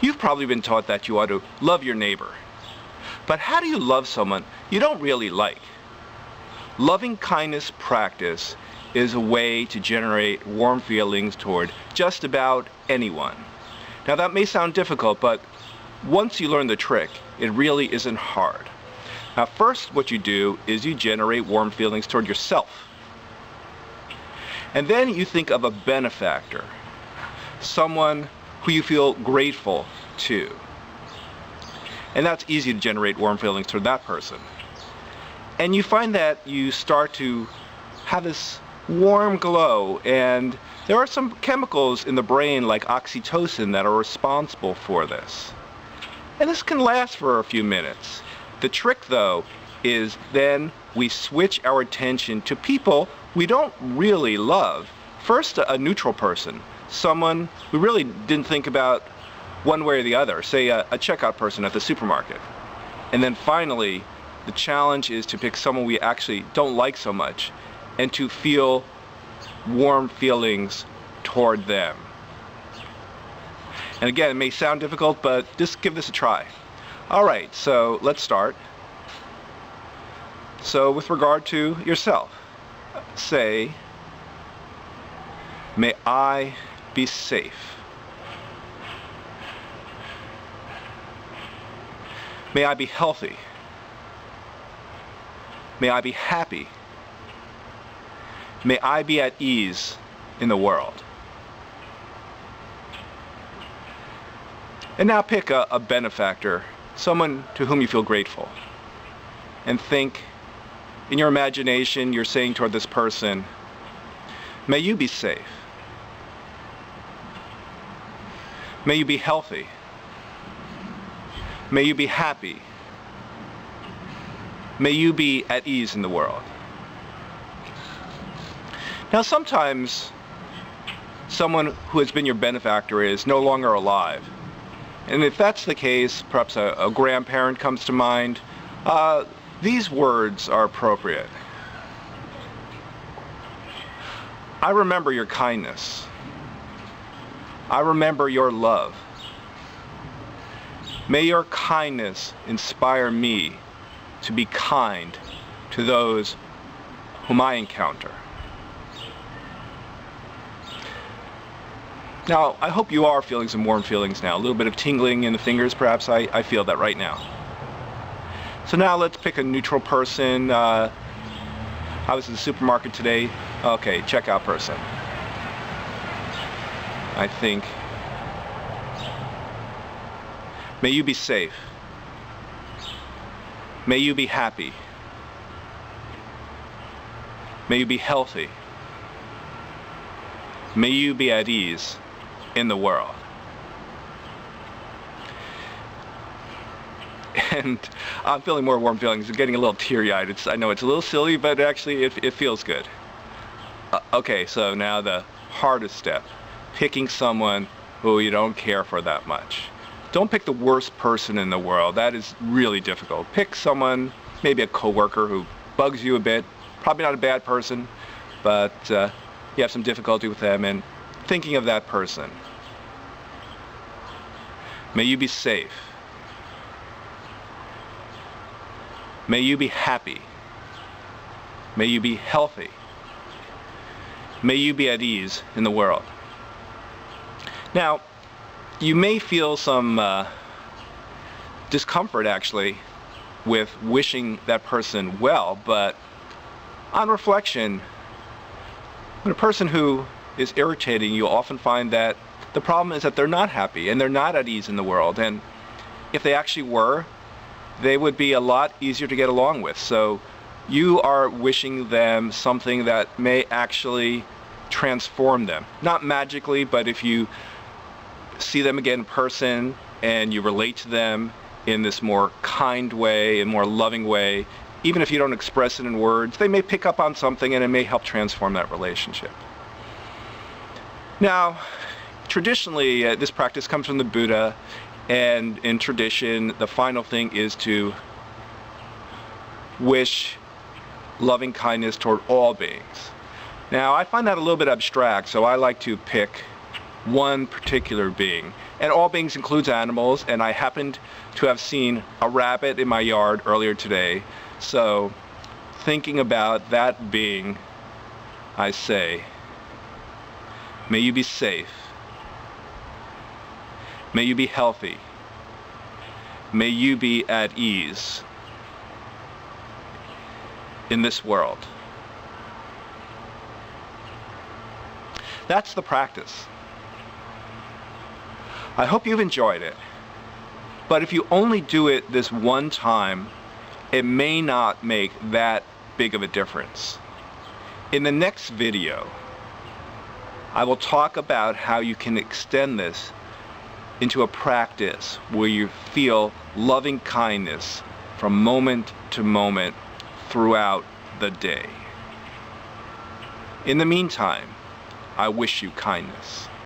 You've probably been taught that you ought to love your neighbor. But how do you love someone you don't really like? Loving kindness practice is a way to generate warm feelings toward just about anyone. Now that may sound difficult, but once you learn the trick, it really isn't hard. Now first what you do is you generate warm feelings toward yourself. And then you think of a benefactor, someone who you feel grateful to. And that's easy to generate warm feelings toward that person. And you find that you start to have this warm glow, and there are some chemicals in the brain like oxytocin that are responsible for this. And this can last for a few minutes. The trick though is then we switch our attention to people we don't really love. First, a neutral person, someone we really didn't think about one way or the other, say a checkout person at the supermarket. And then finally, the challenge is to pick someone we actually don't like so much and to feel warm feelings toward them. And again, it may sound difficult, but just give this a try. Alright, so let's start. So with regard to yourself, say, may I be safe. May I be healthy. May I be happy. May I be at ease in the world. And now pick a benefactor, someone to whom you feel grateful. And think, in your imagination, you're saying toward this person, may you be safe. May you be healthy. May you be happy. May you be at ease in the world. Now sometimes someone who has been your benefactor is no longer alive. And if that's the case, perhaps a grandparent comes to mind, these words are appropriate. I remember your kindness. I remember your love. May your kindness inspire me to be kind to those whom I encounter. Now, I hope you are feeling some warm feelings now. A little bit of tingling in the fingers, perhaps. I feel that right now. So now let's pick a neutral person. I was in the supermarket today. Okay, checkout person. I think, may you be safe. May you be happy. May you be healthy. May you be at ease in the world. And I'm feeling more warm feelings. I'm getting a little teary-eyed. I know it's a little silly, but actually it feels good. Okay, so now the hardest step. Picking someone who you don't care for that much. Don't pick the worst person in the world. That is really difficult. Pick someone, maybe a coworker who bugs you a bit. Probably not a bad person, but you have some difficulty with them, and thinking of that person. May you be safe. May you be happy. May you be healthy. May you be at ease in the world. Now, you may feel some discomfort actually with wishing that person well, but on reflection, when a person who is irritating, you often find that the problem is that they're not happy and they're not at ease in the world, and if they actually were, they would be a lot easier to get along with. So you are wishing them something that may actually transform them. Not magically, but if you see them again in person and you relate to them in this more kind way and more loving way, even if you don't express it in words, they may pick up on something and it may help transform that relationship. Now, traditionally, this practice comes from the Buddha, and in tradition, the final thing is to wish loving kindness toward all beings. Now, I find that a little bit abstract, so I like to pick one particular being. And all beings includes animals, and I happened to have seen a rabbit in my yard earlier today. So thinking about that being, I say, may you be safe. May you be healthy. May you be at ease in this world. That's the practice. I hope you've enjoyed it. But if you only do it this one time, it may not make that big of a difference. In the next video, I will talk about how you can extend this into a practice where you feel loving kindness from moment to moment throughout the day. In the meantime, I wish you kindness.